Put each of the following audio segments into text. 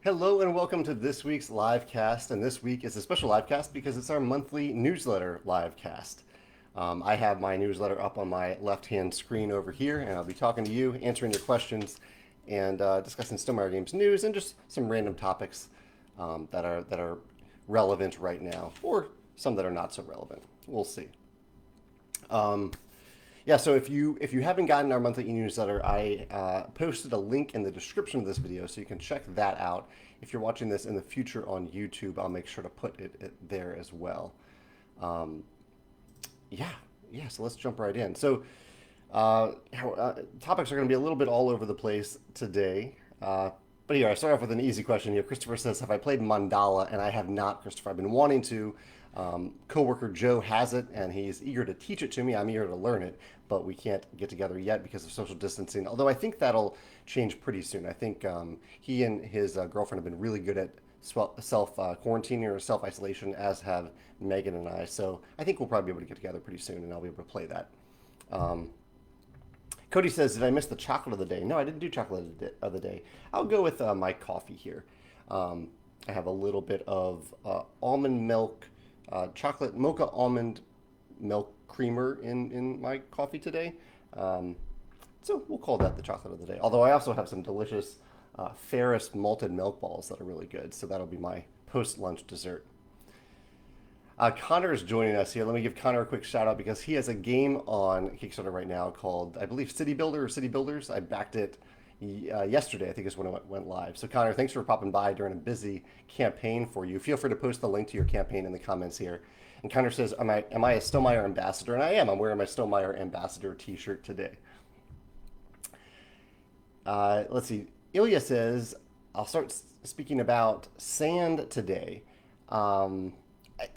Hello and welcome to this week's live cast. And this week is a special live cast because it's our monthly newsletter live cast. I have my newsletter up on my left-hand screen over here, and I'll be talking to you, answering your questions, and discussing Stonemaier Games news and just some random topics that are relevant right now, or some that are not so relevant. We'll see. Yeah, so if you haven't gotten our monthly e-newsletter, I posted a link in the description of this video, so you can check that out. If you're watching this in the future on YouTube, I'll make sure to put it there as well. Yeah, so let's jump right in. So topics are going to be a little bit all over the place today. But here, I start off with an easy question here. Christopher says, have I played Mandala? And I have not, Christopher. I've been wanting to. Coworker Joe has it, and he's eager to teach it to me. I'm eager to learn it, but we can't get together yet because of social distancing. Although I think that'll change pretty soon. I think he and his girlfriend have been really good at self-quarantining or self-isolation, as have Megan and I. So I think we'll probably be able to get together pretty soon, and I'll be able to play that. Cody says, did I miss the chocolate of the day? No, I didn't do chocolate of the day. I'll go with my coffee here. I have a little bit of almond milk, chocolate mocha almond milk creamer in my coffee today. So we'll call that the chocolate of the day. Although I also have some delicious Ferris malted milk balls that are really good. So that'll be my post-lunch dessert. Connor is joining us here. Let me give Connor a quick shout out because he has a game on Kickstarter right now called, I believe, City Builder or City Builders. I backed it yesterday, I think is when it went live. So Connor, thanks for popping by during a busy campaign for you. Feel free to post the link to your campaign in the comments here. And Connor says, am I a Stonemaier ambassador? And I am. I'm wearing my Stonemaier ambassador t-shirt today. Let's see. Ilya says, I'll start speaking about sand today.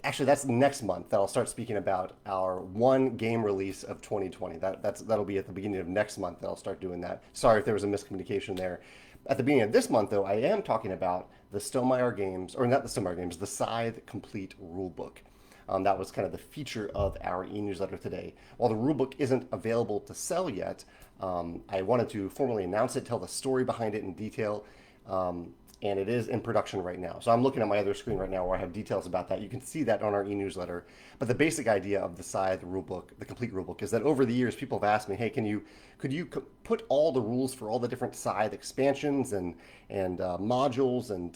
Actually, that's next month that I'll start speaking about our one game release of 2020. That'll be at the beginning of next month that I'll start doing that. Sorry if there was a miscommunication there. At the beginning of this month, though, I am talking about the Stonemaier Games, or not the Stonemaier Games, the Scythe Complete Rulebook. That was kind of the feature of our e-newsletter today. While the rulebook isn't available to sell yet, I wanted to formally announce it, tell the story behind it in detail, and it is in production right now. So I'm looking at my other screen right now where I have details about that. You can see that on our e-newsletter. But the basic idea of the Scythe rulebook, the complete rulebook, is that over the years people have asked me, hey, could you put all the rules for all the different Scythe expansions and modules and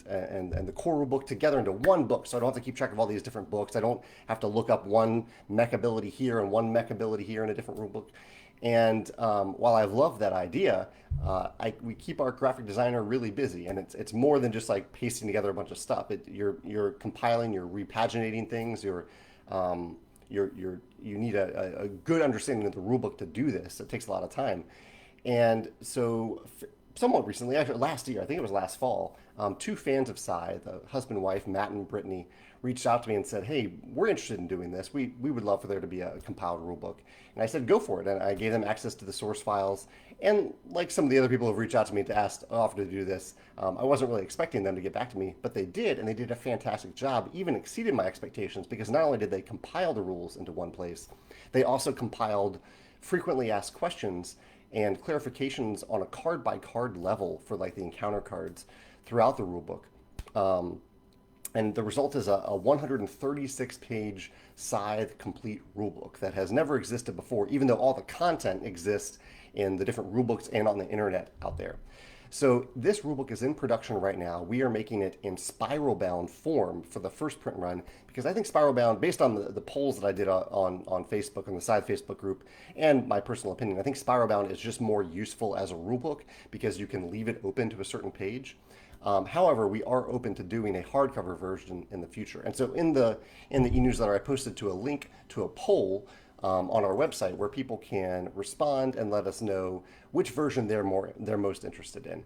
the core rulebook together into one book, so I don't have to keep track of all these different books. I don't have to look up one mech ability here and one mech ability here in a different rulebook. And while I've loved that idea, we keep our graphic designer really busy, and it's more than just like pasting together a bunch of stuff. You're compiling, you're repaginating things, you need a good understanding of the rulebook to do this. It takes a lot of time, and so somewhat recently, actually last year, I think it was last fall, two fans of Scythe, husband and wife, Matt and Brittany, reached out to me and said, hey, we're interested in doing this. We would love for there to be a compiled rulebook. And I said, go for it. And I gave them access to the source files. And like some of the other people who've reached out to me to offer to do this, I wasn't really expecting them to get back to me, but they did, and they did a fantastic job, even exceeded my expectations, because not only did they compile the rules into one place, they also compiled frequently asked questions and clarifications on a card-by-card level for like the encounter cards throughout the rulebook. And the result is a 136-page Scythe complete rulebook that has never existed before, even though all the content exists in the different rulebooks and on the internet out there. So this rulebook is in production right now. We are making it in spiral-bound form for the first print run because I think spiral-bound, based on the polls that I did on Facebook, on the Scythe Facebook group, and my personal opinion, I think spiral-bound is just more useful as a rulebook because you can leave it open to a certain page. However, we are open to doing a hardcover version in the future. And so in the e-newsletter, I posted to a link to a poll on our website where people can respond and let us know which version they're most interested in.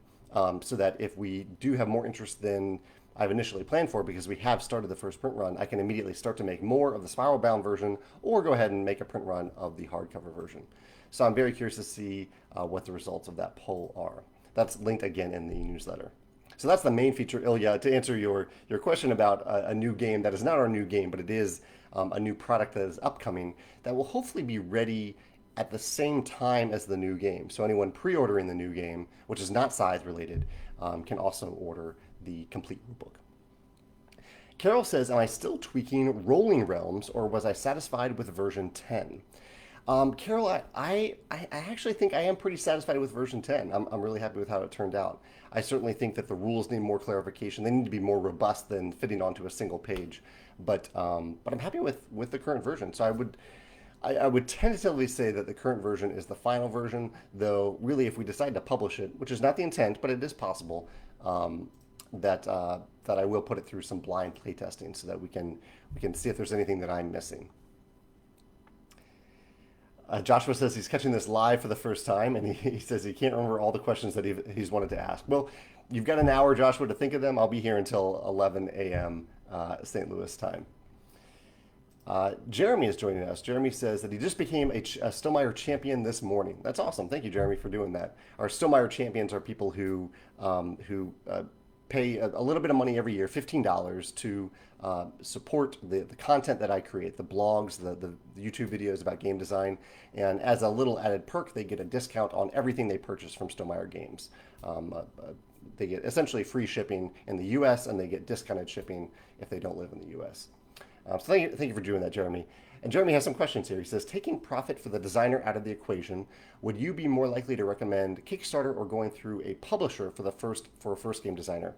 So that if we do have more interest than I've initially planned for, because we have started the first print run, I can immediately start to make more of the spiral bound version or go ahead and make a print run of the hardcover version. So I'm very curious to see what the results of that poll are. That's linked again in the newsletter. So that's the main feature, Ilya. To answer your question about a new game, that is not our new game, but it is a new product that is upcoming that will hopefully be ready at the same time as the new game. So anyone pre-ordering the new game, which is not Scythe related, can also order the complete rulebook. Carol says, am I still tweaking Rolling Realms, or was I satisfied with version 10? Carol, I actually think I am pretty satisfied with version 10. I'm really happy with how it turned out. I certainly think that the rules need more clarification. They need to be more robust than fitting onto a single page. But I'm happy with the current version. So I would tentatively say that the current version is the final version, though really if we decide to publish it, which is not the intent, but it is possible, that I will put it through some blind playtesting so that we can see if there's anything that I'm missing. Joshua says he's catching this live for the first time, and he says he can't remember all the questions that he's wanted to ask. Well, you've got an hour, Joshua, to think of them. I'll be here until 11 a.m. St. Louis time. Jeremy is joining us. Jeremy says that he just became a Stonemaier champion this morning. That's awesome. Thank you, Jeremy, for doing that. Our Stonemaier champions are people who pay a little bit of money every year, $15, to support the content that I create, the blogs, the YouTube videos about game design. And as a little added perk, they get a discount on everything they purchase from Stonemaier Games. They get essentially free shipping in the U.S., and they get discounted shipping if they don't live in the U.S. So thank you for doing that, Jeremy. And Jeremy has some questions here. He says, taking profit for the designer out of the equation, would you be more likely to recommend Kickstarter or going through a publisher for a first game designer?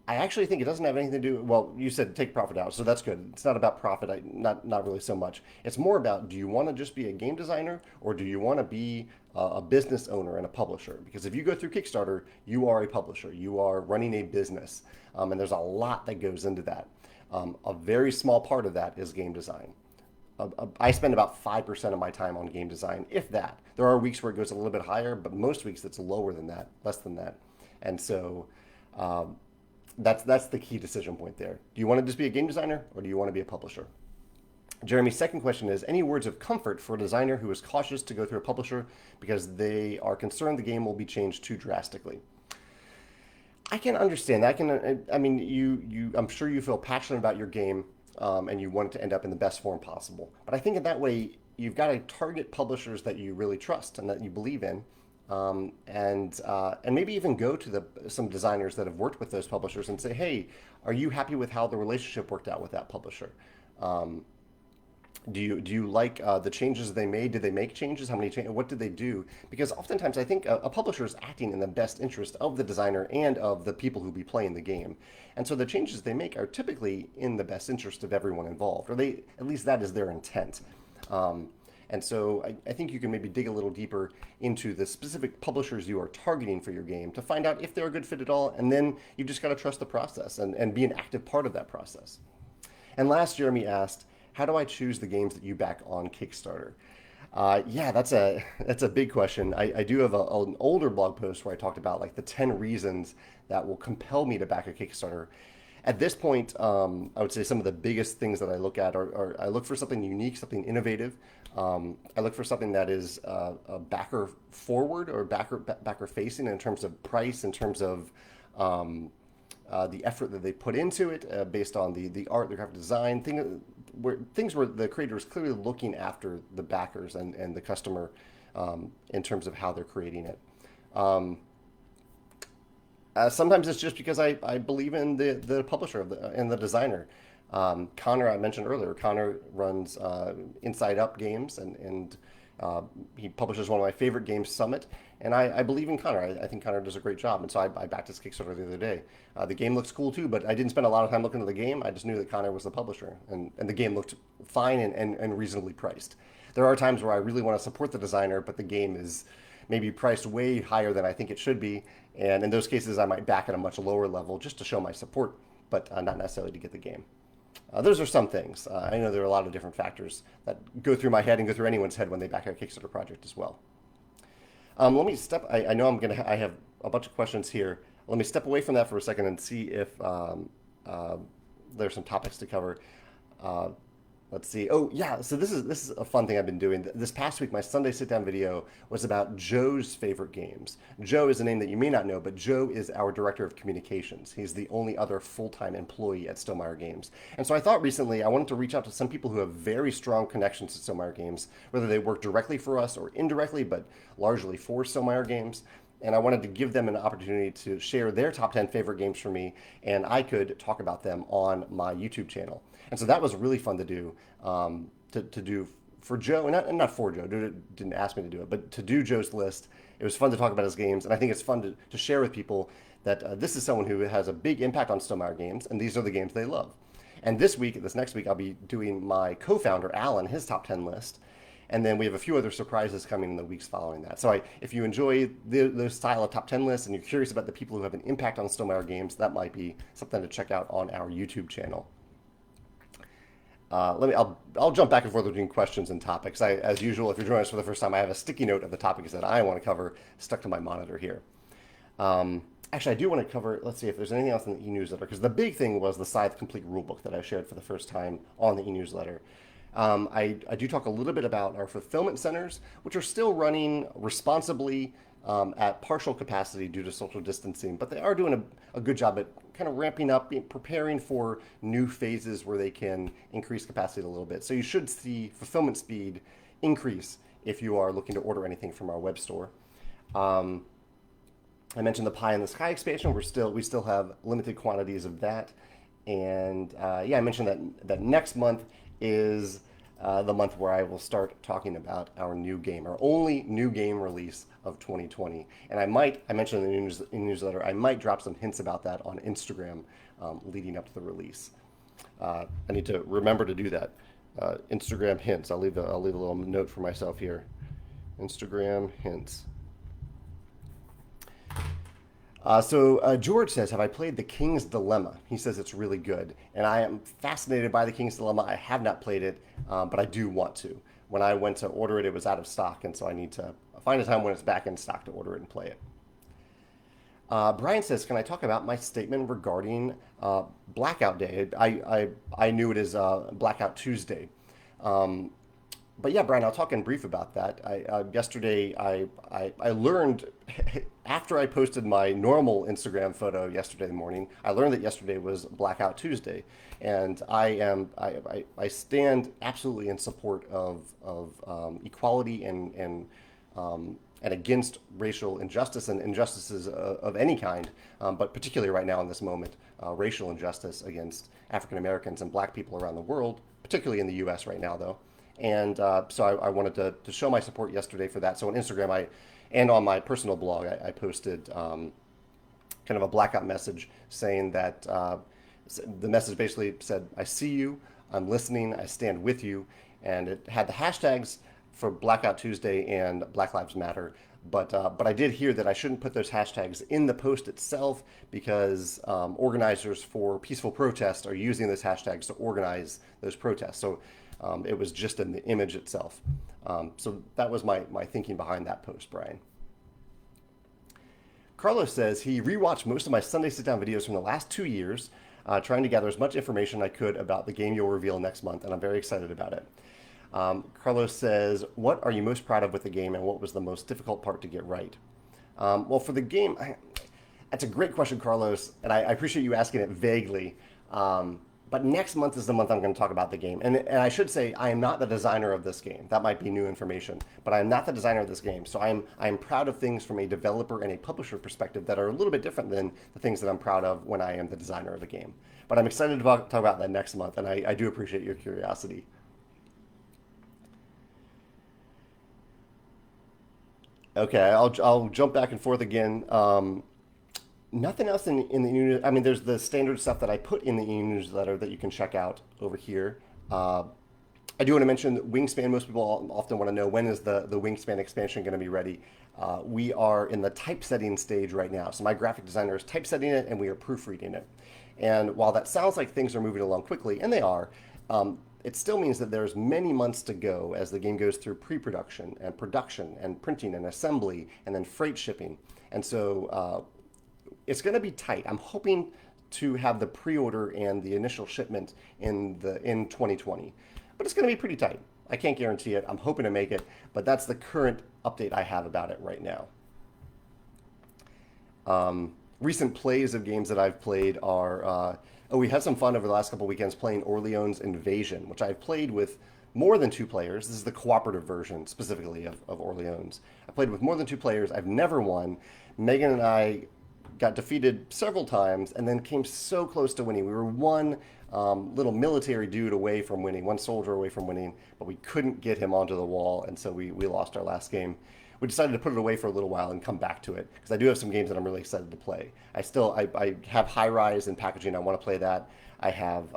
I actually think it doesn't have anything to do, well, you said take profit out, so that's good. It's not about profit, not really so much. It's more about, do you want to just be a game designer, or do you want to be a business owner and a publisher? Because if you go through Kickstarter, you are a publisher. You are running a business, and there's a lot that goes into that. A very small part of that is game design. I spend about 5% of my time on game design, if that. There are weeks where it goes a little bit higher, but most weeks it's lower than that, less than that. And so that's the key decision point there. Do you want to just be a game designer, or do you want to be a publisher? Jeremy's second question is, any words of comfort for a designer who is cautious to go through a publisher because they are concerned the game will be changed too drastically? I can understand that. I mean, I'm sure you feel passionate about your game, and you want it to end up in the best form possible. But I think in that way, you've got to target publishers that you really trust and that you believe in, and maybe even go to some designers that have worked with those publishers and say, hey, are you happy with how the relationship worked out with that publisher? Do you like the changes they made? Did they make changes? How many changes? What did they do? Because oftentimes I think a publisher is acting in the best interest of the designer and of the people who be playing the game. And so the changes they make are typically in the best interest of everyone involved, or at least that is their intent. And so I think you can maybe dig a little deeper into the specific publishers you are targeting for your game to find out if they're a good fit at all. And then you've just got to trust the process and be an active part of that process. And last, Jeremy asked, how do I choose the games that you back on Kickstarter? Yeah, that's a big question. I do have an older blog post where I talked about like the 10 reasons that will compel me to back a Kickstarter. At this point, I would say some of the biggest things that I look at are I look for something unique, something innovative. I look for something that is a backer forward or backer facing in terms of price, in terms of the effort that they put into it, based on the art, the graphic design, things where the creator is clearly looking after the backers and the customer in terms of how they're creating it. Sometimes it's just because I believe in the publisher and the designer. Connor, I mentioned earlier, Connor runs Inside Up Games, and he publishes one of my favorite games, Summit, and I believe in Connor. I think Connor does a great job, and so I backed his Kickstarter the other day. The game looks cool too, but I didn't spend a lot of time looking at the game. I just knew that Connor was the publisher, and the game looked fine and reasonably priced. There are times where I really want to support the designer, but the game is maybe priced way higher than I think it should be, and in those cases I might back at a much lower level just to show my support, but not necessarily to get the game. Those are some things. I know there are a lot of different factors that go through my head and go through anyone's head when they back a Kickstarter project as well. Let me step. I know I have a bunch of questions here. Let me step away from that for a second and see if there's some topics to cover. Let's see. Oh yeah, so this is a fun thing I've been doing. This past week, my Sunday sit-down video was about Joe's favorite games. Joe is a name that you may not know, but Joe is our director of communications. He's the only other full-time employee at Stonemaier Games. And so I thought recently I wanted to reach out to some people who have very strong connections to Stonemaier Games, whether they work directly for us or indirectly, but largely for Stonemaier Games, and I wanted to give them an opportunity to share their top 10 favorite games for me, and I could talk about them on my YouTube channel. And so that was really fun to do, to do for Joe, and not for Joe. Joe didn't ask me to do it, but to do Joe's list. It was fun to talk about his games, and I think it's fun to share with people that this is someone who has a big impact on Stonemaier games, and these are the games they love. And this next week, I'll be doing my co-founder, Alan, his top 10 list. And then we have a few other surprises coming in the weeks following that. So if you enjoy those style of top 10 lists and you're curious about the people who have an impact on Stonemaier games, that might be something to check out on our YouTube channel. I'll jump back and forth between questions and topics. As usual, if you're joining us for the first time, I have a sticky note of the topics that I want to cover stuck to my monitor here. Actually, I do want to cover, let's see if there's anything else in the e-newsletter, because the big thing was the Scythe Complete Rulebook that I shared for the first time on the e-newsletter. I do talk a little bit about our fulfillment centers, which are still running responsibly at partial capacity due to social distancing, but they are doing a good job at kind of ramping up, preparing for new phases where they can increase capacity a little bit. So you should see fulfillment speed increase if you are looking to order anything from our web store. I mentioned the Pie in the Sky expansion. We still have limited quantities of that, and I mentioned that next month is the month where I will start talking about our new game, our only new game release of 2020. And I mentioned in the newsletter, I might drop some hints about that on Instagram leading up to the release. I need to remember to do that. Instagram hints. I'll leave a little note for myself here. Instagram hints. George says, have I played The King's Dilemma? He says it's really good. And I am fascinated by The King's Dilemma. I have not played it, but I do want to. When I went to order it, it was out of stock, and so I need to find a time when it's back in stock to order it and play it. Brian says, can I talk about my statement regarding Blackout Day? I knew it as Blackout Tuesday. But yeah, Brian, I'll talk in brief about that. Yesterday, I learned after I posted my normal Instagram photo yesterday morning. I learned that yesterday was Blackout Tuesday, and I stand absolutely in support of equality and against racial injustice and injustices of any kind, but particularly right now in this moment, racial injustice against African Americans and Black people around the world, particularly in the U.S. right now, though. And so I wanted to show my support yesterday for that. So on Instagram, and on my personal blog, I posted kind of a blackout message saying that the message basically said, I see you, I'm listening, I stand with you. And it had the hashtags for Blackout Tuesday and Black Lives Matter. But I did hear that I shouldn't put those hashtags in the post itself because organizers for peaceful protests are using those hashtags to organize those protests. So it was just in the image itself. So that was my thinking behind that post, Brian. Carlos says he rewatched most of my Sunday sit-down videos from the last 2 years, trying to gather as much information I could about the game you'll reveal next month, and I'm very excited about it. Carlos says, what are you most proud of with the game, and what was the most difficult part to get right? Well, for the game, that's a great question, Carlos, and I appreciate you asking it vaguely. But next month is the month I'm going to talk about the game. And I should say, I am not the designer of this game. That might be new information. But I am not the designer of this game. So I am proud of things from a developer and a publisher perspective that are a little bit different than the things that I'm proud of when I am the designer of the game. But I'm excited to talk about that next month. And I do appreciate your curiosity. Okay, I'll jump back and forth again. Nothing else in the e-newsletter. I mean, there's the standard stuff that I put in the e-newsletter that you can check out over here. I do want to mention Wingspan. Most people often want to know, when is the Wingspan expansion going to be ready? We are in the typesetting stage right now. So my graphic designer is typesetting it, and we are proofreading it. And while that sounds like things are moving along quickly, and they are, it still means that there's many months to go as the game goes through pre-production and production and printing and assembly and then freight shipping. And so it's going to be tight. I'm hoping to have the pre-order and the initial shipment in 2020, but it's going to be pretty tight. I can't guarantee it. I'm hoping to make it, but that's the current update I have about it right now. Recent plays of games that I've played are we had some fun over the last couple weekends playing Orleans Invasion, which I've played with more than 2 players. This is the cooperative version specifically of Orleans. I played with more than 2 players. I've never won. Megan and I got defeated several times and then came so close to winning. We were one little military dude away from winning, one soldier away from winning, but we couldn't get him onto the wall, and so we lost our last game. We decided to put it away for a little while and come back to it because I do have some games that I'm really excited to play. I have High Rise and Packaging. I want to play that. I have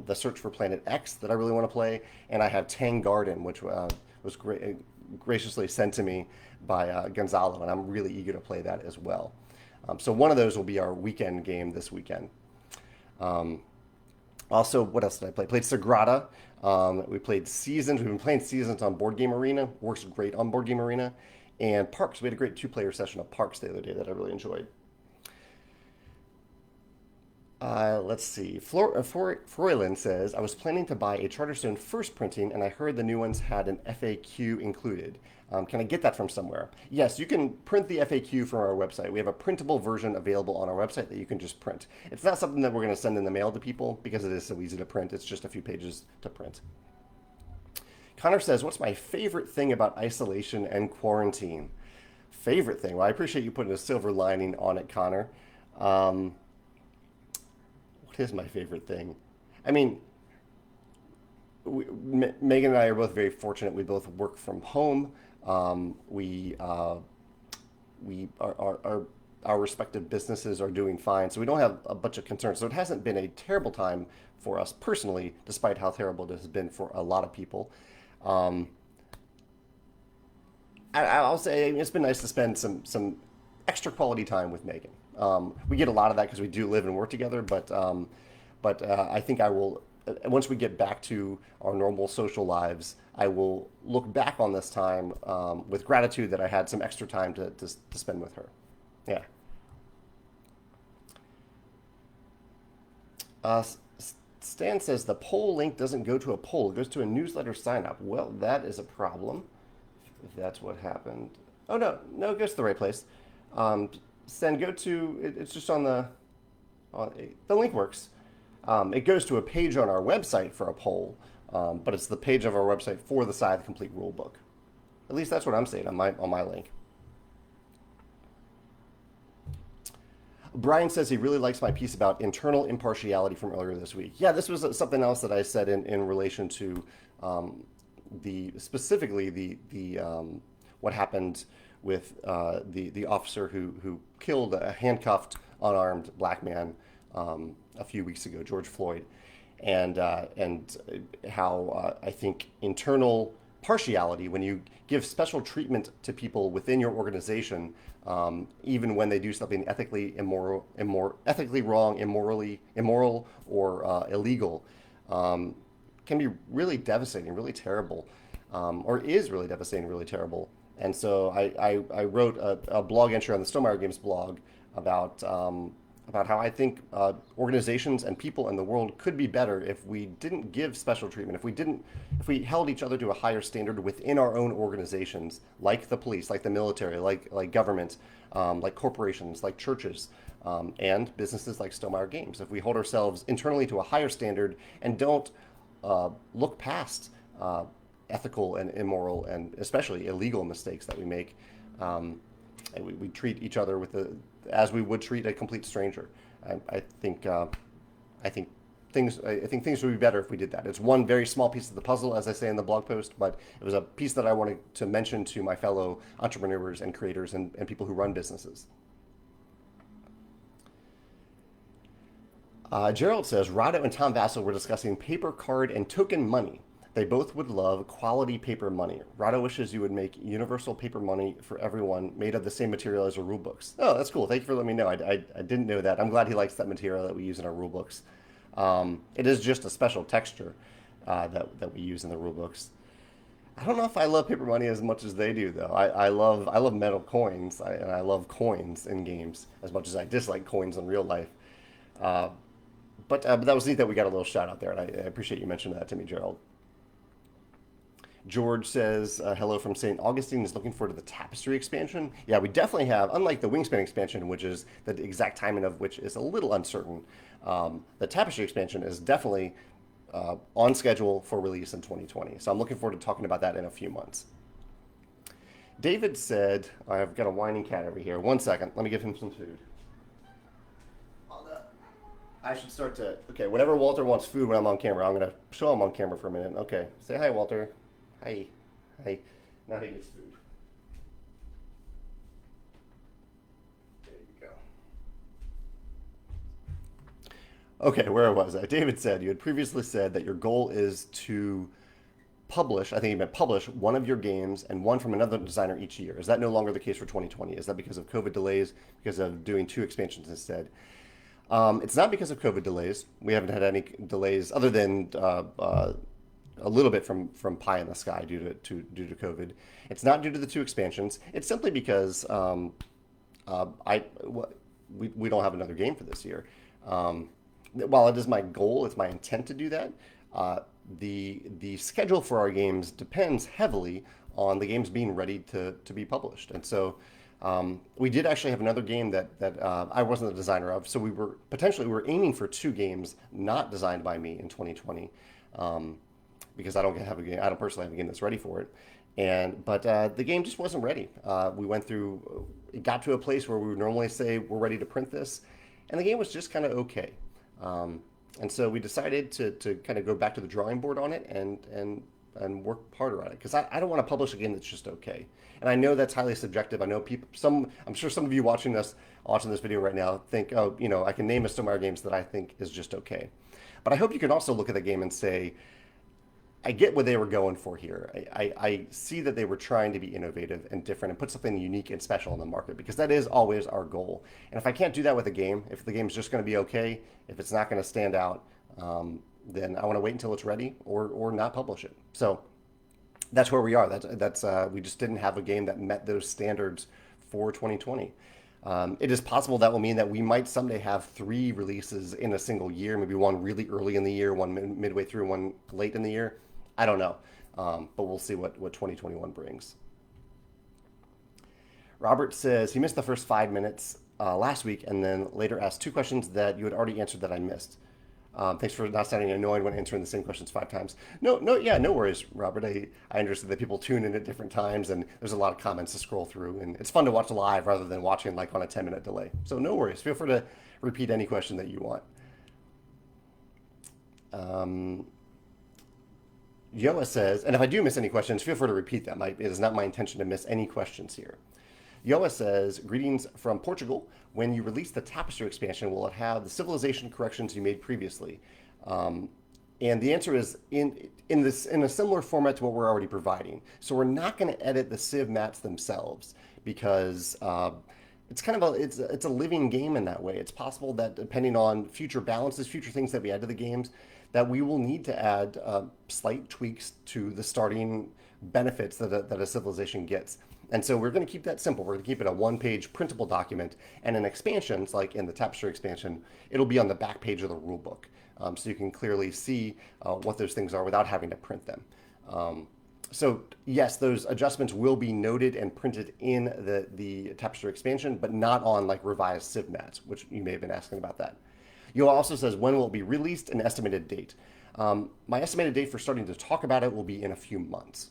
The Search for Planet X that I really want to play, and I have Tang Garden, which was graciously sent to me by Gonzalo, and I'm really eager to play that as well. So one of those will be our weekend game this weekend. Also, what else did I play? Played Sagrada. We played Seasons. We've been playing Seasons on Board Game Arena. Works great on Board Game Arena. And Parks. We had a great 2-player session of Parks the other day that I really enjoyed. Let's see. Froylan says, I was planning to buy a Charterstone first printing, and I heard the new ones had an FAQ included. Can I get that from somewhere? Yes, you can print the FAQ from our website. We have a printable version available on our website that you can just print. It's not something that we're going to send in the mail to people because it is so easy to print. It's just a few pages to print. Connor says, what's my favorite thing about isolation and quarantine? Favorite thing? Well, I appreciate you putting a silver lining on it, Connor. What is my favorite thing? I mean, Megan and I are both very fortunate. We both work from home. Our respective businesses are doing fine, so we don't have a bunch of concerns. So it hasn't been a terrible time for us personally, despite how terrible it has been for a lot of people. I'll say it's been nice to spend some extra quality time with Megan. We get a lot of that because we do live and work together, but I think I will, once we get back to our normal social lives, I will look back on this time with gratitude that I had some extra time to spend with her. Yeah. Stan says the poll link doesn't go to a poll. It goes to a newsletter sign up. Well, that is a problem if that's what happened. Oh, no, it goes to the right place. Stan, go to, it's just on the link works. It goes to a page on our website for a poll, but it's the page of our website for the Scythe Complete Rulebook. At least that's what I'm saying on my link. Brian says he really likes my piece about internal impartiality from earlier this week. Yeah, this was something else that I said in relation to specifically the what happened with the officer who killed a handcuffed, unarmed black man a few weeks ago, George Floyd, and how I think internal partiality, when you give special treatment to people within your organization, even when they do something ethically ethically wrong, immoral, or illegal, can be really devastating, really terrible, or is really devastating, really terrible. And so I wrote a blog entry on the Stonemaier Games blog about how I think organizations and people in the world could be better if we didn't give special treatment, if we held each other to a higher standard within our own organizations, like the police, like the military, like government, like corporations, like churches, and businesses like Stonemaier Games. If we hold ourselves internally to a higher standard and don't look past ethical and immoral and especially illegal mistakes that we make, and we treat each other as we would treat a complete stranger. I think things would be better if we did that. It's one very small piece of the puzzle, as I say in the blog post, but it was a piece that I wanted to mention to my fellow entrepreneurs and creators and people who run businesses. Gerald says, Rado and Tom Vassell were discussing paper, card, and token money. They both would love quality paper money. Rado wishes you would make universal paper money for everyone made of the same material as our rule books. Oh, that's cool. Thank you for letting me know. I didn't know that. I'm glad he likes that material that we use in our rule books. It is just a special texture that we use in the rule books. I don't know if I love paper money as much as they do, though. I love metal coins, and I love coins in games as much as I dislike coins in real life. But that was neat that we got a little shout out there, and I appreciate you mentioning that to me, Gerald. George says, hello from St. Augustine, is looking forward to the Tapestry expansion. Yeah, we definitely have, unlike the Wingspan expansion, which is the exact timing of which is a little uncertain, the Tapestry expansion is definitely on schedule for release in 2020. So I'm looking forward to talking about that in a few months. David said, I've got a whining cat over here. One second. Let me give him some food. I should start to. Okay, whenever Walter wants food when I'm on camera, I'm going to show him on camera for a minute. Okay. Say hi, Walter. Hi. Hi. Now he gets food. There you go. Okay, where was I? David said you had previously said that your goal is to publish, I think you meant publish, one of your games and one from another designer each year. Is that no longer the case for 2020? Is that because of COVID delays, because of doing two expansions instead? It's not because of COVID delays. We haven't had any delays other than a little bit from Pie in the Sky due to COVID. It's not due to the two expansions. It's simply because I we don't have another game for this year. While it is my goal, it's my intent to do that. The schedule for our games depends heavily on the games being ready to be published, and so we did actually have another game that I wasn't the designer of. So we were aiming for two games not designed by me in 2020, because I don't have a game. I don't personally have a game that's ready for it, but the game just wasn't ready. We went through. It got to a place where we would normally say we're ready to print this, and the game was just kind of okay. And so we decided to kind of go back to the drawing board on it and work harder on it, because I don't want to publish a game that's just okay. And I know that's highly subjective. I know I'm sure some of you watching this video right now think, oh, I can name a Stonemaier games that I think is just okay. But I hope you can also look at the game and say, I get what they were going for here. I see that they were trying to be innovative and different and put something unique and special in the market, because that is always our goal. And if I can't do that with a game, if the game's just going to be okay, if it's not going to stand out, then I want to wait until it's ready or not publish it. So that's where we are. We just didn't have a game that met those standards for 2020. It is possible that will mean that we might someday have 3 releases in a single year, maybe one really early in the year, one midway through, one late in the year. I don't know, but we'll see what 2021 brings. Robert says he missed the first 5 minutes last week, and then later asked 2 questions that you had already answered that I missed. Thanks for not sounding annoyed when answering the same questions 5 times. No, worries, Robert. I understand that people tune in at different times, and there's a lot of comments to scroll through, and it's fun to watch live rather than watching like on a 10-minute delay. So no worries. Feel free to repeat any question that you want. Yoa says, and if I do miss any questions, feel free to repeat them. It is not my intention to miss any questions here. Yoa says, greetings from Portugal. When you release the Tapestry expansion, will it have the civilization corrections you made previously? And the answer is in a similar format to what we're already providing. So we're not going to edit the civ mats themselves, because it's kind of it's a living game in that way. It's possible that depending on future balances, future things that we add to the games, that we will need to add slight tweaks to the starting benefits that a civilization gets. And so we're going to keep that simple. We're going to keep it a 1-page printable document, and in expansions, like in the Tapestry expansion, it'll be on the back page of the rulebook, so you can clearly see what those things are without having to print them. So yes, those adjustments will be noted and printed in the Tapestry expansion, but not on like revised civ mats, which you may have been asking about that. Yoa also says, when will it be released, an estimated date? My estimated date for starting to talk about it will be in a few months.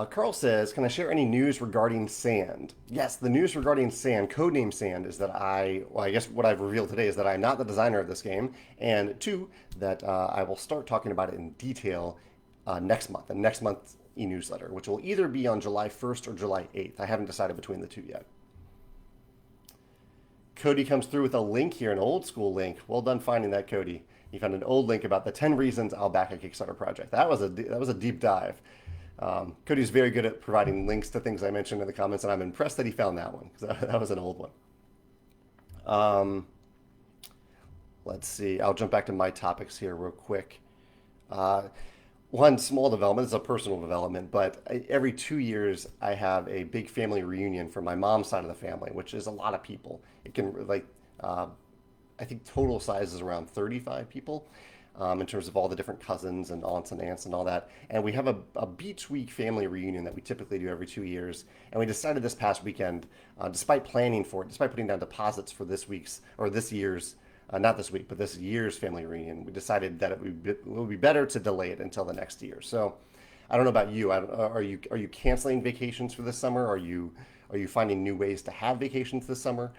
Carl says, can I share any news regarding Sand? Yes, the news regarding Sand, codename Sand, is that I guess what I've revealed today is that I'm not the designer of this game, and 2, that I will start talking about it in detail next month, the next month's e-newsletter, which will either be on July 1st or July 8th. I haven't decided between the 2 yet. Cody comes through with a link here, an old school link. Well done finding that, Cody. You found an old link about the 10 reasons I'll back a Kickstarter project. That was a deep dive. Cody's very good at providing links to things I mentioned in the comments, and I'm impressed that he found that one, because that was an old one. Let's see. I'll jump back to my topics here real quick. One small development, it's a personal development, but every 2 years I have a big family reunion for my mom's side of the family, which is a lot of people. It can, I think total size is around 35 people. In terms of all the different cousins and aunts and aunts and all that. And we have a beach week family reunion that we typically do every 2 years. And we decided this past weekend, despite planning for it, despite putting down deposits for this year's not this week, but this year's family reunion. We decided that it would be better to delay it until the next year. So I don't know about you. Are you canceling vacations for this summer? Are you finding new ways to have vacations this summer?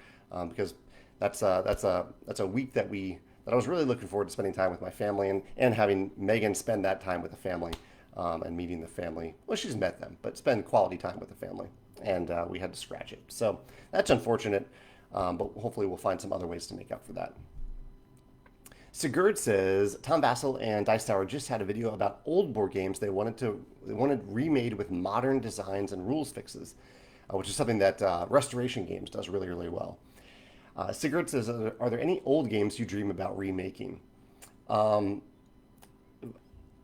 Because that's a week that I was really looking forward to spending time with my family and having Megan spend that time with the family and meeting the family. Well, she's met them, but spend quality time with the family. And we had to scratch it. So that's unfortunate, but hopefully we'll find some other ways to make up for that. Sigurd says Tom Vassell and Dice Tower just had a video about old board games they wanted remade with modern designs and rules fixes, which is something that Restoration Games does really well. Sigurd says, are there any old games you dream about remaking?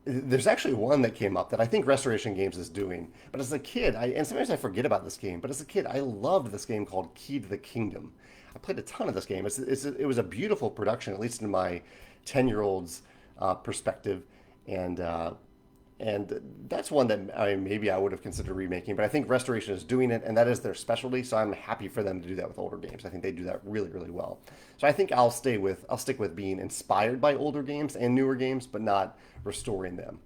There's actually one that came up that I think Restoration Games is doing. But as a kid, and sometimes I forget about this game, but as a kid, I loved this game called Key to the Kingdom. I played a ton of this game. It was a beautiful production, at least in my 10-year-old's perspective. And that's one that maybe I would have considered remaking, but I think Restoration is doing it, and that is their specialty. So I'm happy for them to do that with older games. I think they do that really well. So I think I'll stick with being inspired by older games and newer games, but not restoring them.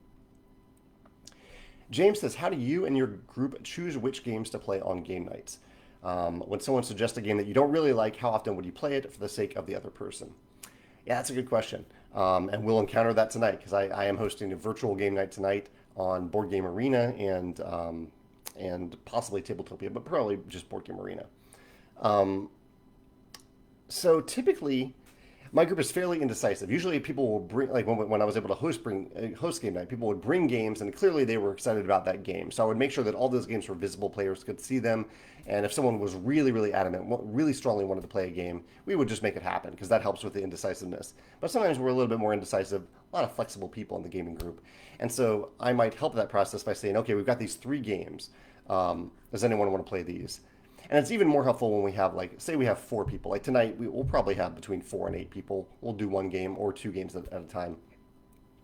James says, how do you and your group choose which games to play on game nights? When someone suggests a game that you don't really like, how often would you play it for the sake of the other person? Yeah, that's a good question. And we'll encounter that tonight because I am hosting a virtual game night tonight on Board Game Arena and possibly Tabletopia, but probably just Board Game Arena. So typically, my group is fairly indecisive. Usually, people will bring, like when I was able to host game night, people would bring games, and clearly they were excited about that game. So I would make sure that all those games were visible, players could see them, and if someone was really adamant, really strongly wanted to play a game, we would just make it happen because that helps with the indecisiveness. But sometimes we're a little bit more indecisive. A lot of flexible people in the gaming group, and so I might help that process by saying, okay, we've got these 3 games. Does anyone want to play these? And it's even more helpful when we have, like, say we have 4 people. Like tonight, we'll probably have between 4 and 8 people. We'll do 1 game or 2 games at a time.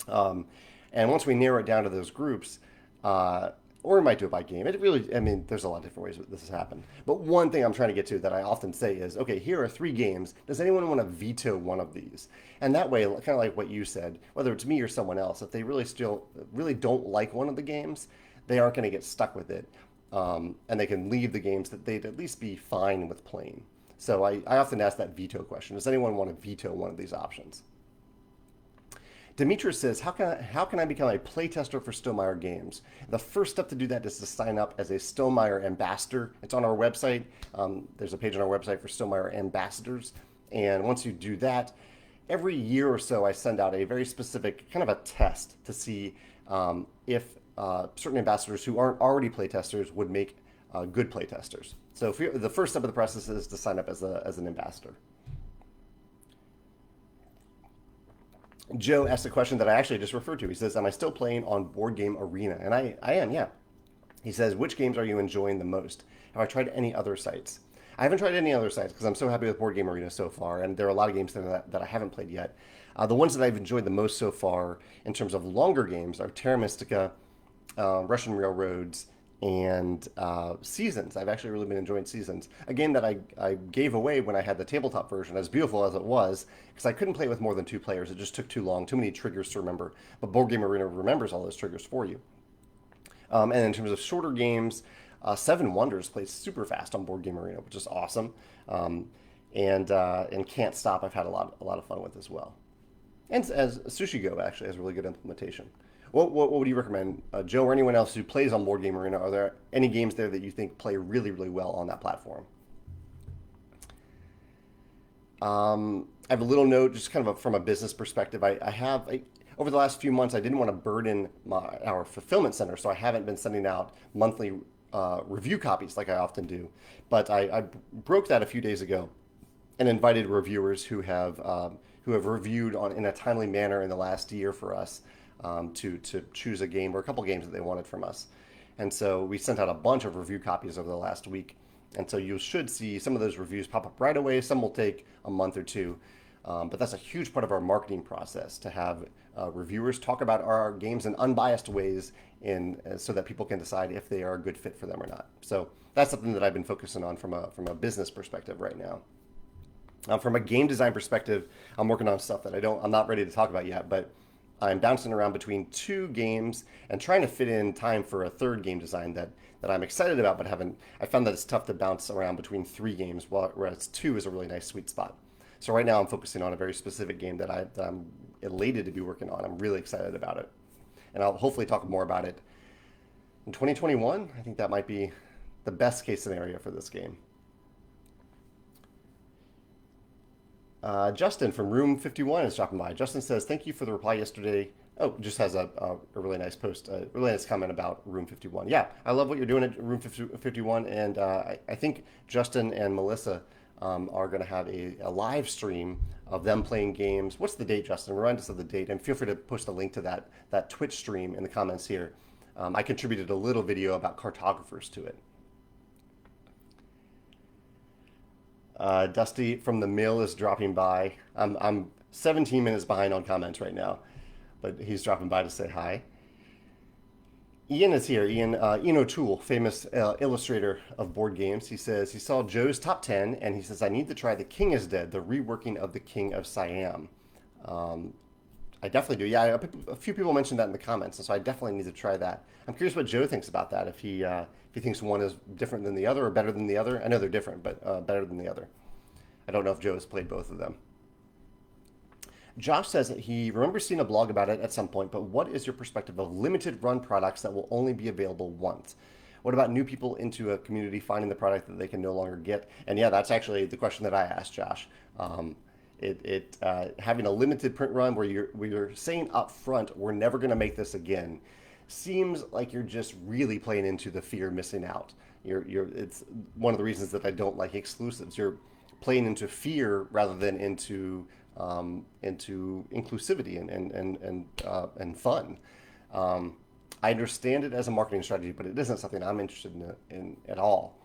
And once we narrow it down to those groups, or we might do it by game. It really, I mean, there's a lot of different ways that this has happened. But one thing I'm trying to get to that I often say is, okay, here are 3 games. Does anyone want to veto one of these? And that way, kind of like what you said, whether it's me or someone else, if they really don't like one of the games, they aren't going to get stuck with it. And they can leave the games that they'd at least be fine with playing. So I often ask that veto question. Does anyone want to veto one of these options? Demetrius says, how can I become a playtester for Stonemaier Games? The first step to do that is to sign up as a Stonemaier ambassador. It's on our website. There's a page on our website for Stonemaier ambassadors. And once you do that, every year or so I send out a very specific kind of a test to see if certain ambassadors who aren't already playtesters would make good playtesters. So the first step of the process is to sign up as an ambassador. Joe asked a question that I actually just referred to. He says, am I still playing on Board Game Arena? And I am, yeah. He says, which games are you enjoying the most? Have I tried any other sites? I haven't tried any other sites because I'm so happy with Board Game Arena so far, and there are a lot of games that I haven't played yet. The ones that I've enjoyed the most so far in terms of longer games are Terra Mystica, Russian Railroads, and Seasons. I've actually really been enjoying Seasons. A game that I gave away when I had the tabletop version, as beautiful as it was, because I couldn't play with more than 2 players. It just took too long, too many triggers to remember. But Board Game Arena remembers all those triggers for you. And in terms of shorter games, Seven Wonders plays super fast on Board Game Arena, which is awesome. And Can't Stop, I've had a lot of fun with as well. And as Sushi Go actually has really good implementation. What would you recommend, Joe, or anyone else who plays on Board Game Arena? Are there any games there that you think play really well on that platform? I have a little note, just kind of from a business perspective. Over the last few months, I didn't want to burden our fulfillment center, so I haven't been sending out monthly review copies like I often do. But I broke that a few days ago and invited reviewers who have reviewed in a timely manner in the last year for us. To choose a game or a couple games that they wanted from us. And so we sent out a bunch of review copies over the last week. And so you should see some of those reviews pop up right away. Some will take a month or 2. But that's a huge part of our marketing process, to have reviewers talk about our games in unbiased ways so that people can decide if they are a good fit for them or not. So that's something that I've been focusing on from a business perspective right now. From a game design perspective, I'm working on stuff that I'm not ready to talk about yet, but I'm bouncing around between two games and trying to fit in time for a third game design that I'm excited about, but haven't. I found that it's tough to bounce around between three games, whereas two is a really nice sweet spot. So right now I'm focusing on a very specific game that I'm elated to be working on. I'm really excited about it, and I'll hopefully talk more about it in 2021. I think that might be the best case scenario for this game. Justin from Room 51 is dropping by. Justin says, "Thank you for the reply yesterday." Oh, just has a really nice post, a really nice comment about Room 51. Yeah, I love what you're doing at Room 51, and I think Justin and Melissa are going to have a live stream of them playing games. What's the date, Justin? Remind us of the date, and feel free to post a link to that Twitch stream in the comments here. I contributed a little video about cartographers to it. Dusty from the mill is dropping by. I'm 17 minutes behind on comments right now, but he's dropping by to say hi. Ian is here. Ian O'Toole, famous illustrator of board games. He says he saw Joe's top 10, and he says, "I need to try The King is Dead, the reworking of The King of Siam." I definitely do. Yeah, a few people mentioned that in the comments, and so I definitely need to try that. I'm curious what Joe thinks about that. If he thinks one is different than the other or better than the other. I know they're different, but better than the other. I don't know if Joe has played both of them. Josh says that he remembers seeing a blog about it at some point, but what is your perspective of limited run products that will only be available once? What about new people into a community finding the product that they can no longer get? And yeah, that's actually the question that I asked Josh. Having a limited print run where you're saying up front, we're never going to make this again, seems like you're just really playing into the fear of missing out. It's one of the reasons that I don't like exclusives. You're playing into fear rather than into inclusivity and fun. I understand it as a marketing strategy, but it isn't something I'm interested in at all.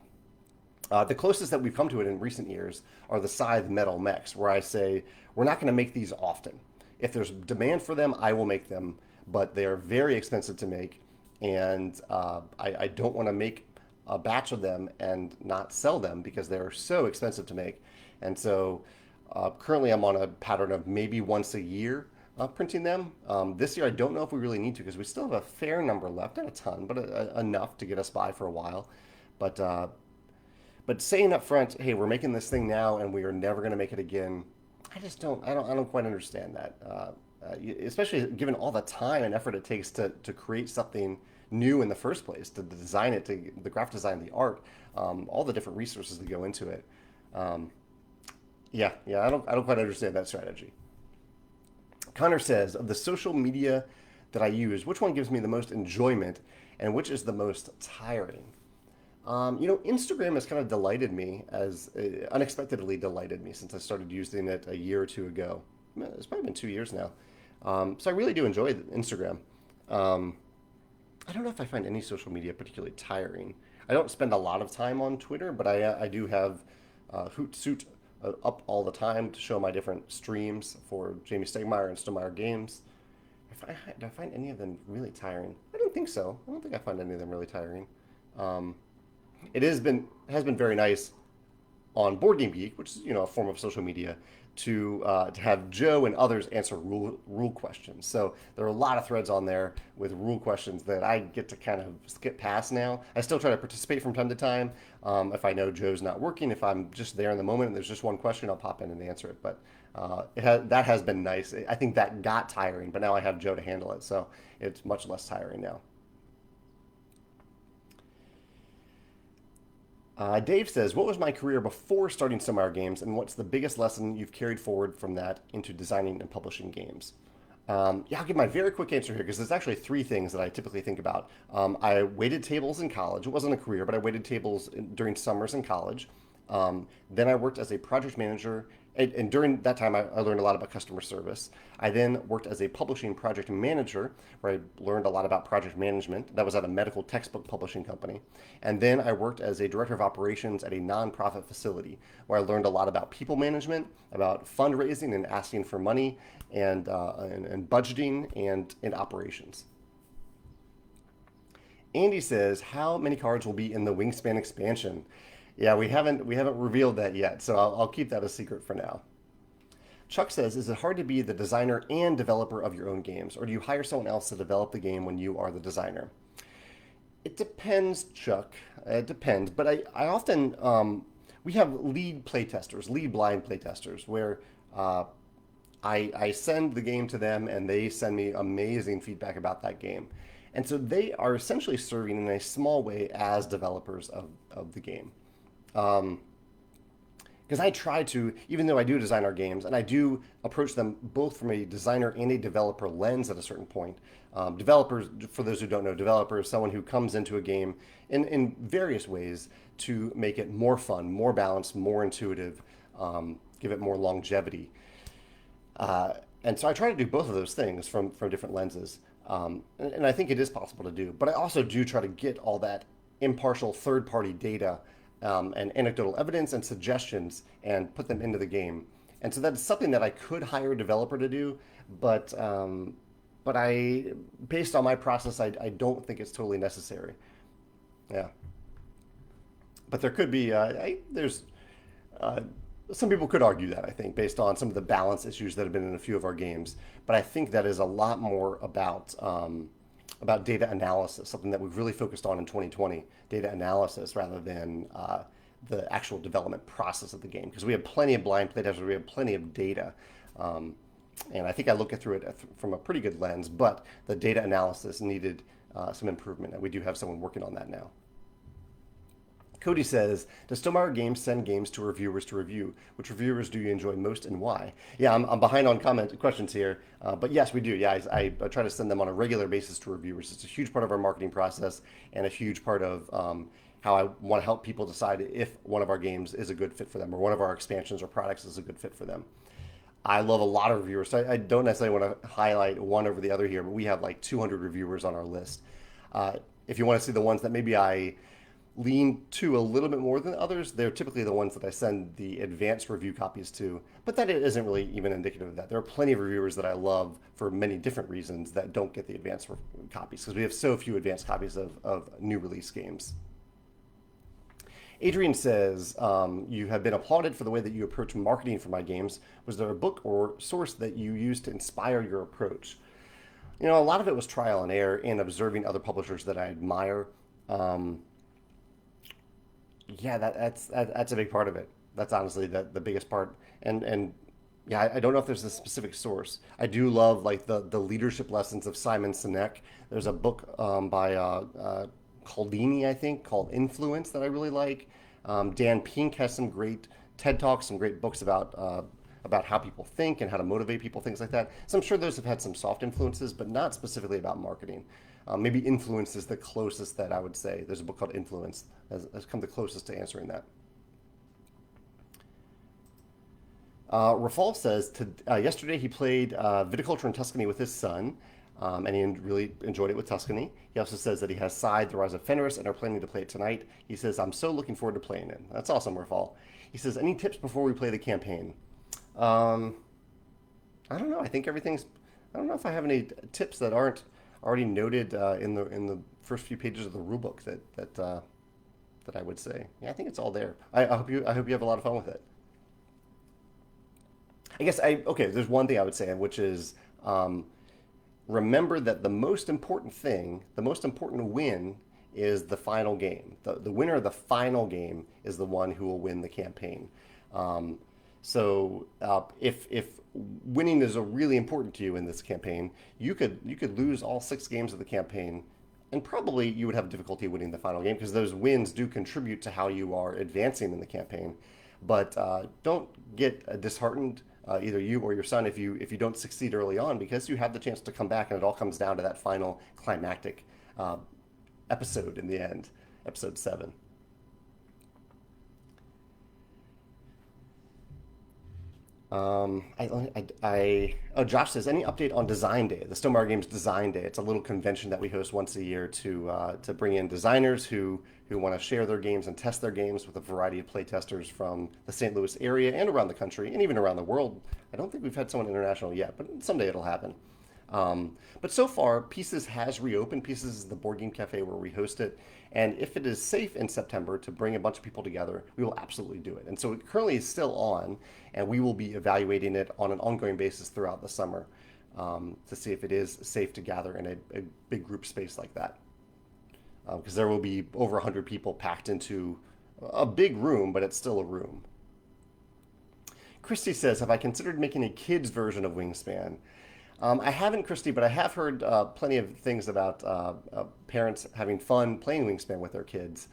The closest that we've come to it in recent years are the Scythe metal mechs, where I say, we're not going to make these often. If there's demand for them, I will make them, but they are very expensive to make, and I don't want to make a batch of them and not sell them because they're so expensive to make. And so currently I'm on a pattern of maybe once a year printing them. This year I don't know if we really need to because we still have a fair number left, not a ton, but enough to get us by for a while. But saying up front, hey, we're making this thing now and we are never going to make it again, I don't quite understand that. Especially given all the time and effort it takes to create something new in the first place, to design it, to the graphic design, the art, all the different resources that go into it. I don't quite understand that strategy. Connor says, of the social media that I use, which one gives me the most enjoyment and which is the most tiring? Instagram has kind of delighted me, unexpectedly delighted me since I started using it a year or two ago. It's probably been 2 years now. So I really do enjoy Instagram. I don't know if I find any social media particularly tiring. I don't spend a lot of time on Twitter, but I do have Hootsuite up all the time to show my different streams for Jamie Stegmaier and Stonemaier Games. Do I find any of them really tiring? I don't think so. I don't think I find any of them really tiring. It has been very nice on Board Game Geek, which is a form of social media, to have Joe and others answer rule questions. So there are a lot of threads on there with rule questions that I get to kind of skip past now. I still try to participate from time to time. If I know Joe's not working, if I'm just there in the moment and there's just one question, I'll pop in and answer it. But that has been nice. I think that got tiring, but now I have Joe to handle it, so it's much less tiring now. Dave says, what was my career before starting Stonemaier Games, and what's the biggest lesson you've carried forward from that into designing and publishing games? I'll give my very quick answer here because there's actually three things that I typically think about. I waited tables in college. It wasn't a career, but I waited tables during summers in college. Then I worked as a project manager, and during that time I learned a lot about customer service. I then worked as a publishing project manager, where I learned a lot about project management. That was at a medical textbook publishing company. And then I worked as a director of operations at a nonprofit facility, where I learned a lot about people management, about fundraising and asking for money, and budgeting and operations. Andy says, how many cards will be in the Wingspan expansion? Yeah, we haven't revealed that yet, so I'll keep that a secret for now. Chuck says, is it hard to be the designer and developer of your own games, or do you hire someone else to develop the game when you are the designer? It depends, Chuck. It depends, but I often we have lead playtesters, lead blind playtesters, where uh, I send the game to them and they send me amazing feedback about that game. And so they are essentially serving in a small way as developers of the game. Um, because I try to, even though I do design our games, and I do approach them both from a designer and a developer lens at a certain point. Developers, for those who don't know, developer is someone who comes into a game in various ways to make it more fun, more balanced, more intuitive, give it more longevity. Uh, and so I try to do both of those things from different lenses. And I think it is possible to do. But I also do try to get all that impartial third party data and anecdotal evidence and suggestions and put them into the game. And so that's something that I could hire a developer to do, but based on my process, I don't think it's totally necessary. Yeah, but there could be there's uh, some people could argue that, I think, based on some of the balance issues that have been in a few of our games. But I think that is a lot more about data analysis, something that we've really focused on in 2020, data analysis rather than the actual development process of the game. Because we have plenty of blind playtesters, we have plenty of data. Um, and I think I look at through it from a pretty good lens, but the data analysis needed some improvement, and we do have someone working on that now. Cody says, does Stonemaier Games send games to reviewers to review? Which reviewers do you enjoy most and why? Yeah, I'm behind on comment questions here, but yes, we do. Yeah, I try to send them on a regular basis to reviewers. It's a huge part of our marketing process and a huge part of how I want to help people decide if one of our games is a good fit for them or one of our expansions or products is a good fit for them. I love a lot of reviewers. So I don't necessarily want to highlight one over the other here, but we have like 200 reviewers on our list. Uh, if you want to see the ones that maybe I lean to a little bit more than others, they're typically the ones that I send the advanced review copies to. But that isn't really even indicative of that. There are plenty of reviewers that I love for many different reasons that don't get the advanced copies because we have so few advanced copies of new release games. Adrian says, you have been applauded for the way that you approach marketing for my games. Was there a book or source that you used to inspire your approach? You know, a lot of it was trial and error and observing other publishers that I admire. Um, yeah, that's a big part of it. That's honestly the biggest part. And yeah, I don't know if there's a specific source. I do love like the leadership lessons of Simon Sinek. There's a book by Caldini, I think, called Influence that I really like. Dan Pink has some great TED Talks, some great books about how people think and how to motivate people, things like that. So I'm sure those have had some soft influences, but not specifically about marketing. Maybe Influence is the closest that I would say. There's a book called Influence has come the closest to answering that. Rafal says, yesterday he played Viticulture in Tuscany with his son, and he really enjoyed it with Tuscany. He also says that he has Scythe, The Rise of Fenris, and are planning to play it tonight. He says, I'm so looking forward to playing it. That's awesome, Rafal. He says, any tips before we play the campaign? Um, I don't know. I don't know if I have any tips that aren't already noted in the first few pages of the rulebook that I would say. Yeah, I think it's all there. I hope you have a lot of fun with it. I guess okay. There's one thing I would say, which is remember that the most important thing, the most important win, is the final game. The winner of the final game is the one who will win the campaign. Um, if winning is really important to you in this campaign, you could lose all 6 games of the campaign, and probably you would have difficulty winning the final game because those wins do contribute to how you are advancing in the campaign. But don't get disheartened, either you or your son, if you don't succeed early on, because you have the chance to come back, and it all comes down to that final climactic uh, episode in the end, episode 7. Oh, Josh says, any update on Design Day, the Stonemaier Games Design Day? It's a little convention that we host once a year to bring in designers who want to share their games and test their games with a variety of playtesters from the St. Louis area and around the country and even around the world. I don't think we've had someone international yet, but someday it'll happen. But so far, Pieces has reopened. Pieces is the board game cafe where we host it. And if it is safe in September to bring a bunch of people together, we will absolutely do it. And so it currently is still on, and we will be evaluating it on an ongoing basis throughout the summer to see if it is safe to gather in a big group space like that. Because there will be over 100 people packed into a big room, but it's still a room. Christy says, have I considered making a kids version of Wingspan? I haven't, Christy, but I have heard plenty of things about parents having fun playing Wingspan with their kids.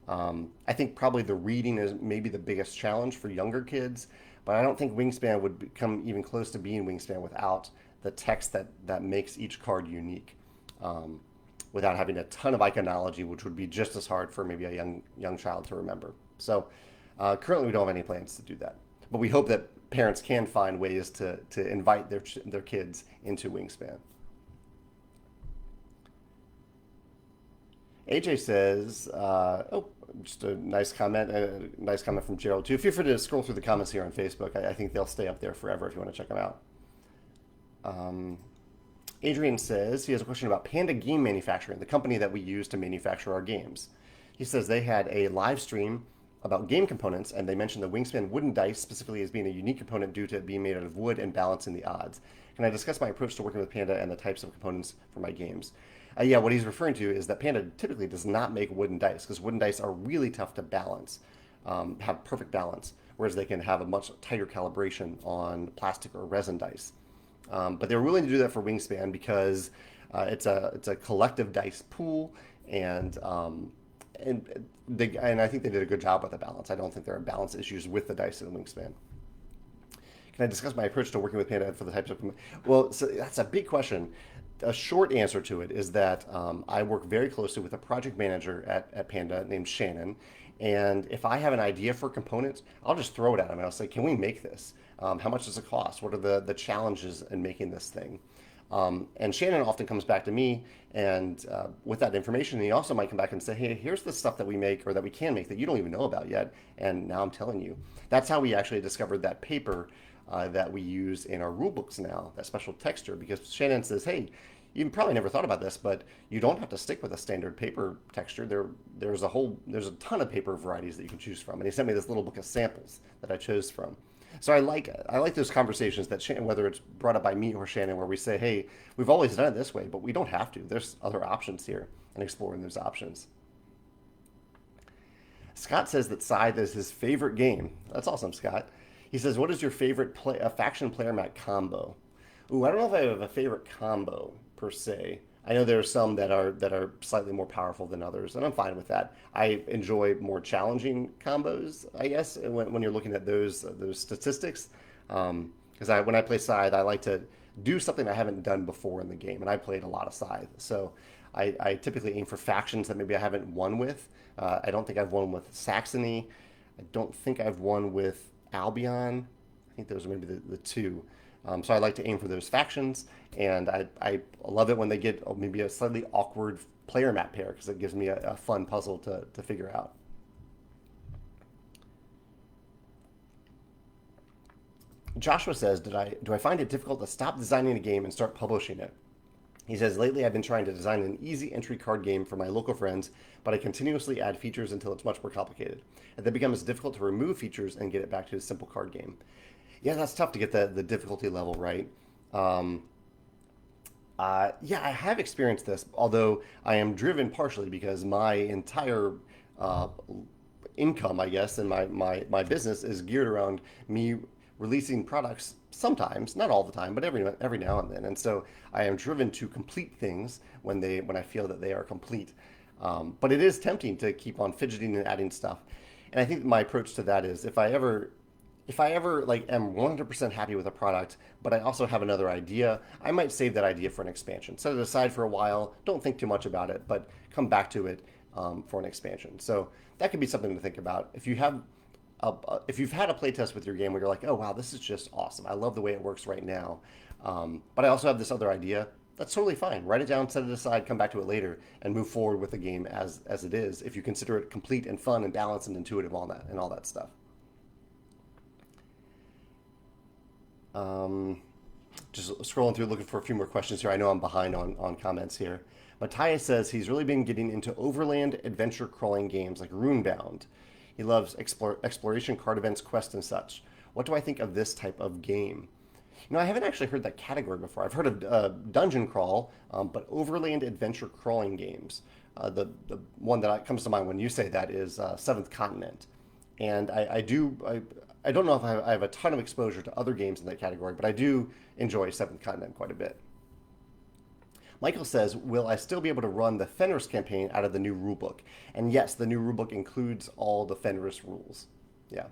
I think probably the reading is maybe the biggest challenge for younger kids, but I don't think Wingspan would become even close to being Wingspan without the text that makes each card unique, without having a ton of iconology, which would be just as hard for maybe a young child to remember. So currently we don't have any plans to do that, but we hope that parents can find ways to invite their kids into Wingspan. AJ says, just a nice comment from Gerald too. Feel free to scroll through the comments here on Facebook. I think they'll stay up there forever if you want to check them out. Adrian says he has a question about Panda Game Manufacturing, the company that we use to manufacture our games. He says they had a live stream about game components, and they mentioned the Wingspan wooden dice specifically as being a unique component due to it being made out of wood and balancing the odds. Can I discuss my approach to working with Panda and the types of components for my games? Yeah, what he's referring to is that Panda typically does not make wooden dice because wooden dice are really tough to balance, have perfect balance, whereas they can have a much tighter calibration on plastic or resin dice. But they were willing to do that for Wingspan because it's a collective dice pool, and I think they did a good job with the balance. I don't think there are balance issues with the dice in the Wingspan. Can I discuss my approach to working with Panda for the types of... Well, so that's a big question. A short answer to it is that I work very closely with a project manager at Panda named Shannon. And if I have an idea for components, I'll just throw it at him and I'll say, can we make this? How much does it cost? What are the challenges in making this thing? And Shannon often comes back to me and with that information, he also might come back and say, hey, here's the stuff that we make or that we can make that you don't even know about yet. And now I'm telling you. That's how we actually discovered that paper that we use in our rule books now, that special texture, because Shannon says, hey, you probably never thought about this, but you don't have to stick with a standard paper texture. There's a ton of paper varieties that you can choose from. And he sent me this little book of samples that I chose from. So I like those conversations that Shannon, whether it's brought up by me or Shannon, where we say, hey, we've always done it this way, but we don't have to. There's other options here, and exploring those options. Scott says that Scythe is his favorite game. That's awesome, Scott. He says, what is your favorite faction player mat combo? Ooh, I don't know if I have a favorite combo per se. I know there are some that are slightly more powerful than others, and I'm fine with that. I enjoy more challenging combos, I guess, when you're looking at those statistics. Because when I play Scythe, I like to do something I haven't done before in the game, and I played a lot of Scythe. So I typically aim for factions that maybe I haven't won with. I don't think I've won with Saxony. I don't think I've won with Albion. I think those are maybe the two. So I like to aim for those factions, and I love it when they get maybe a slightly awkward player map pair because it gives me a fun puzzle to figure out. Joshua says, do I find it difficult to stop designing a game and start publishing it? He says, lately I've been trying to design an easy entry card game for my local friends, but I continuously add features until it's much more complicated. It then becomes difficult to remove features and get it back to a simple card game. Yeah, that's tough to get the difficulty level right. Yeah, I have experienced this, although I am driven partially because my entire income, I guess, and my business is geared around me releasing products sometimes, not all the time, but every now and then. And so I am driven to complete things when I feel that they are complete. But it is tempting to keep on fidgeting and adding stuff. And I think my approach to that is if I ever like am 100% happy with a product, but I also have another idea, I might save that idea for an expansion. Set it aside for a while, don't think too much about it, but come back to it for an expansion. So that could be something to think about. If you've had a playtest with your game where you're like, oh wow, this is just awesome, I love the way it works right now, but I also have this other idea, that's totally fine. Write it down, set it aside, come back to it later, and move forward with the game as it is, if you consider it complete and fun and balanced and intuitive, all that stuff. Just scrolling through looking for a few more questions here. I know I'm behind on comments here. Matthias says he's really been getting into overland adventure crawling games like Runebound. He loves exploration card events, quests, and such. What do I think of this type of game? I haven't actually heard that category before. I've heard of dungeon crawl, but overland adventure crawling games. The one that comes to mind when you say that is Seventh Continent. And I don't know if I have a ton of exposure to other games in that category, but I do enjoy Seventh Continent quite a bit. Michael says, will I still be able to run the Fenris campaign out of the new rulebook? And yes, the new rulebook includes all the Fenris rules. Yeah.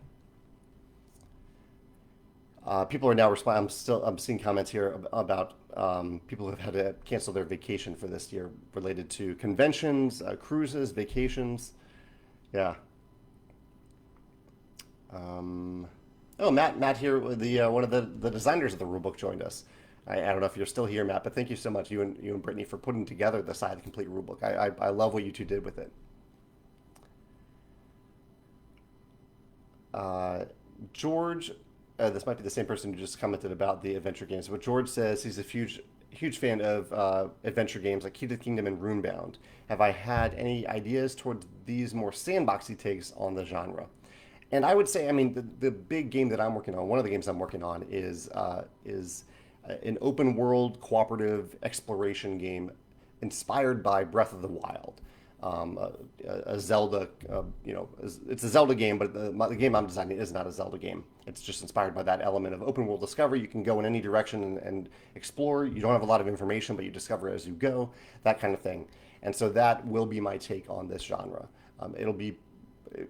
People are now responding. I'm seeing comments here about people who have had to cancel their vacation for this year related to conventions, cruises, vacations. Yeah. Oh, Matt here, the one of the designers of the rulebook joined us. I don't know if you're still here, Matt, but thank you so much, you and Brittany, for putting together the Scythe complete rulebook. I love what you two did with it. George, this might be the same person who just commented about the adventure games, but George says he's a huge fan of adventure games like Key to the Kingdom and Runebound. Have I had any ideas towards these more sandboxy takes on the genre? And I would say, I mean, the big game that I'm working on, one of the games I'm working on is an open world cooperative exploration game inspired by Breath of the Wild. A Zelda, it's a Zelda game, but the game I'm designing is not a Zelda game. It's just inspired by that element of open world discovery. You can go in any direction and explore. You don't have a lot of information, but you discover as you go, that kind of thing. And so that will be my take on this genre.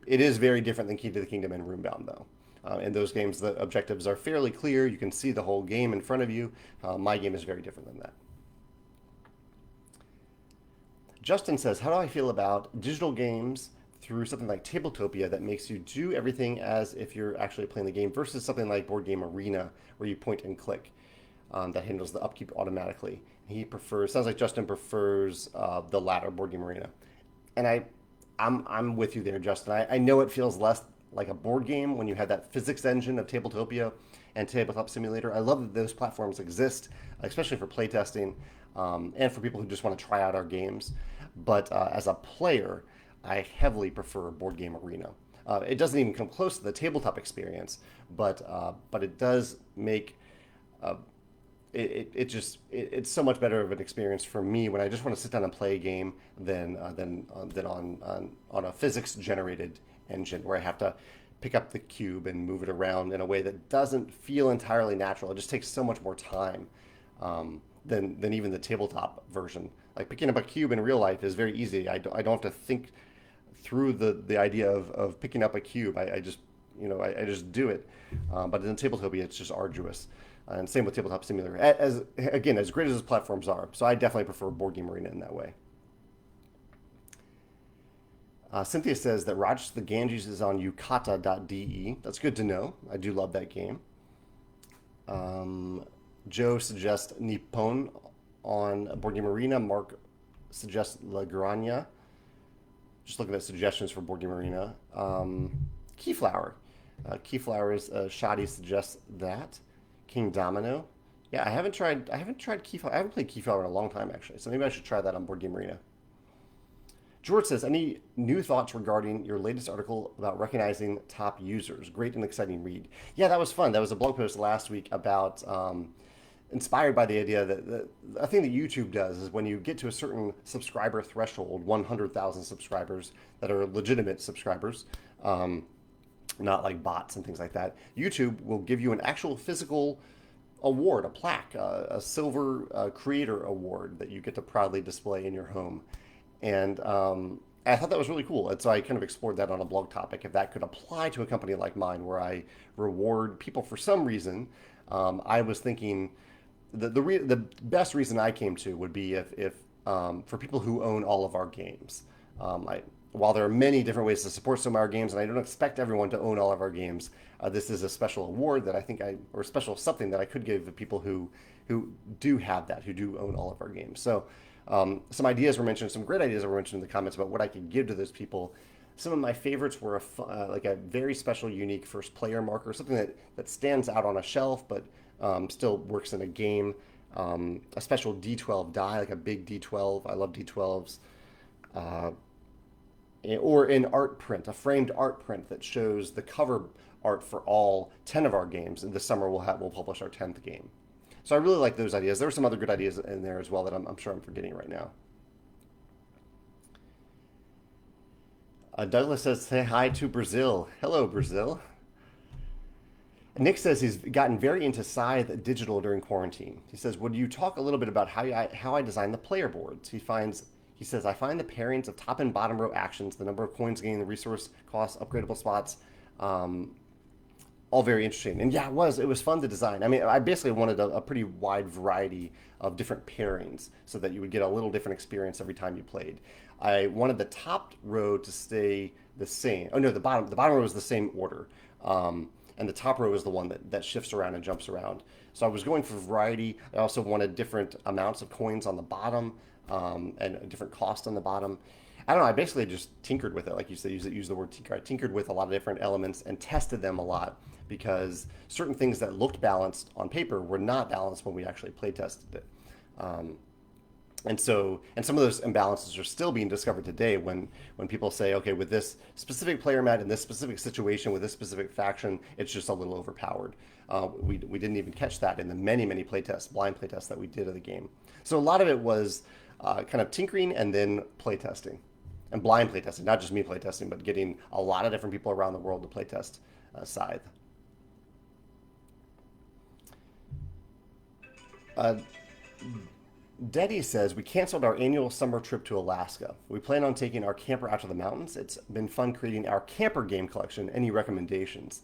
It is very different than Key to the Kingdom and Runebound, though. In those games, the objectives are fairly clear. You can see the whole game in front of you. My game is very different than that. Justin says, how do I feel about digital games through something like Tabletopia that makes you do everything as if you're actually playing the game versus something like Board Game Arena where you point and click that handles the upkeep automatically? Sounds like Justin prefers the latter, Board Game Arena. And I'm with you there, Justin. I know it feels less like a board game when you have that physics engine of Tabletopia and Tabletop Simulator. I love that those platforms exist, especially for playtesting and for people who just want to try out our games. But as a player, I heavily prefer Board Game Arena. It doesn't even come close to the tabletop experience, but it does make it's so much better of an experience for me when I just want to sit down and play a game than on a physics generated engine where I have to pick up the cube and move it around in a way that doesn't feel entirely natural. It just takes so much more time than even the tabletop version. Like picking up a cube in real life is very easy. I don't have to think through the idea of picking up a cube. I just do it. But in Tabletopia, it's just arduous. And same with Tabletop Simulator. As great as those platforms are, so I definitely prefer Board Game Arena in that way. Cynthia says that Rogers the Ganges is on yukata.de. That's good to know. I do love that game. Joe suggests Nippon on Board Game Arena. Mark suggests La Granja. Just looking at suggestions for Board Game Arena. Keyflower. Keyflower's Shadi suggests that. King Domino. Yeah, I haven't tried Keyflower. I haven't played Keyflower in a long time, actually. So maybe I should try that on Board Game Arena. George says, any new thoughts regarding your latest article about recognizing top users? Great and exciting read. Yeah, that was fun. That was a blog post last week about, inspired by the idea that a thing that YouTube does is when you get to a certain subscriber threshold, 100,000 subscribers that are legitimate subscribers, not like bots and things like that, YouTube will give you an actual physical award, a plaque, a silver creator award that you get to proudly display in your home. And I thought that was really cool. And so I kind of explored that on a blog topic, if that could apply to a company like mine where I reward people for some reason. I was thinking the best reason I came to would be if for people who own all of our games. While there are many different ways to support some of our games, and I don't expect everyone to own all of our games, this is a special award that I think or special something that I could give to people who do have that, who do own all of our games. So some ideas were mentioned, some great ideas were mentioned in the comments about what I could give to those people. Some of my favorites were like a very special, unique first player marker, something that stands out on a shelf, but still works in a game. A special D12 die, like a big D12. I love D12s. Uh, or an art print, a framed art print that shows the cover art for all 10 of our games. And this summer we'll publish our 10th game. So I really like those ideas. There are some other good ideas in there as well that I'm sure I'm forgetting right now. Douglas says, say hi to Brazil. Hello, Brazil. Nick says he's gotten very into Scythe digital during quarantine. He says, would you talk a little bit about how I design the player boards? He says, I find the pairings of top and bottom row actions, the number of coins gained, the resource costs, upgradable spots, all very interesting. And yeah, it was fun to design. I mean, I basically wanted a pretty wide variety of different pairings so that you would get a little different experience every time you played. I wanted the top row to stay the same. Oh no, the bottom row was the same order. And the top row is the one that shifts around and jumps around. So I was going for variety. I also wanted different amounts of coins on the bottom, and a different cost on the bottom. I don't know. I basically just tinkered with it, like you said. Use the word tinker. I tinkered with a lot of different elements and tested them a lot because certain things that looked balanced on paper were not balanced when we actually play tested it. And some of those imbalances are still being discovered today when people say, okay, with this specific player mat in this specific situation with this specific faction, it's just a little overpowered. We didn't even catch that in the many playtests, blind playtests that we did of the game. So a lot of it was kind of tinkering and then playtesting, and blind playtesting, not just me playtesting, but getting a lot of different people around the world to playtest Scythe. Deddy says, we canceled our annual summer trip to Alaska. We plan on taking our camper out to the mountains. It's been fun creating our camper game collection. Any recommendations?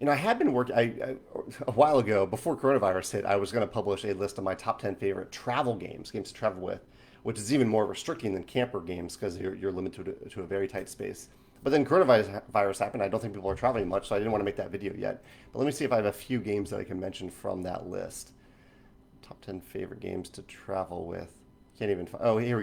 I had been working, a while ago, before coronavirus hit, I was going to publish a list of my top 10 favorite travel games to travel with, which is even more restricting than camper games because you're limited to a very tight space. But then coronavirus happened. I don't think people are traveling much, so I didn't want to make that video yet. But let me see if I have a few games that I can mention from that list. Top 10 favorite games to travel with. Can't even find. Oh, here we go.